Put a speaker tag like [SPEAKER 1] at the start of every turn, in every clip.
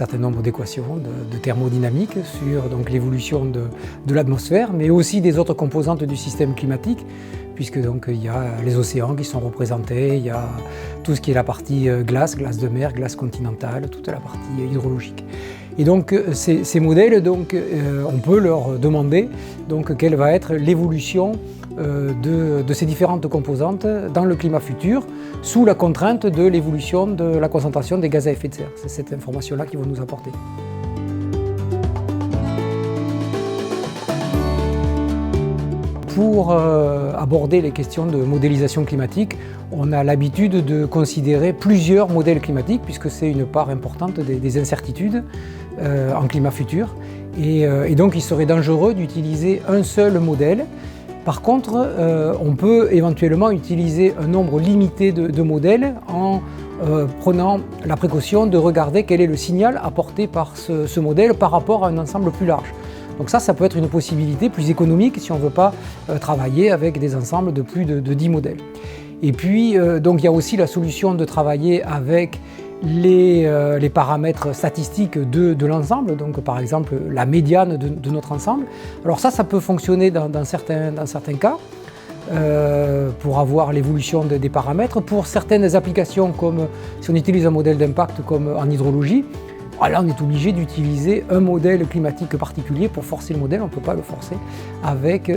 [SPEAKER 1] certain nombre d'équations de thermodynamique sur l'évolution de l'atmosphère, mais aussi des autres composantes du système climatique, puisque il y a les océans qui sont représentés, il y a tout ce qui est la partie glace de mer, glace continentale, toute la partie hydrologique. Et donc ces modèles, on peut leur demander quelle va être l'évolution de ces différentes composantes dans le climat futur, sous la contrainte de l'évolution de la concentration des gaz à effet de serre. C'est cette information-là qu'ils vont nous apporter. Pour aborder les questions de modélisation climatique, on a l'habitude de considérer plusieurs modèles climatiques, puisque c'est une part importante des incertitudes en climat futur. Et donc il serait dangereux d'utiliser un seul modèle. Par contre, on peut éventuellement utiliser un nombre limité de modèles en prenant la précaution de regarder quel est le signal apporté par ce modèle par rapport à un ensemble plus large. Donc ça peut être une possibilité plus économique si on ne veut pas travailler avec des ensembles de plus de 10 modèles. Et puis, il y a aussi la solution de travailler avec les paramètres statistiques de l'ensemble, donc par exemple la médiane de notre ensemble. Alors ça peut fonctionner dans certains cas pour avoir l'évolution des paramètres. Pour certaines applications, comme si on utilise un modèle d'impact comme en hydrologie, là on est obligé d'utiliser un modèle climatique particulier pour forcer le modèle, on ne peut pas le forcer avec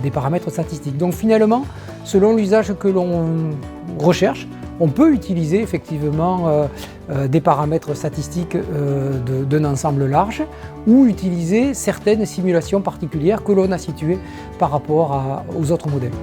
[SPEAKER 1] des paramètres statistiques. Donc finalement, selon l'usage que l'on recherche, on peut utiliser effectivement des paramètres statistiques d'un ensemble large ou utiliser certaines simulations particulières que l'on a situées par rapport aux autres modèles.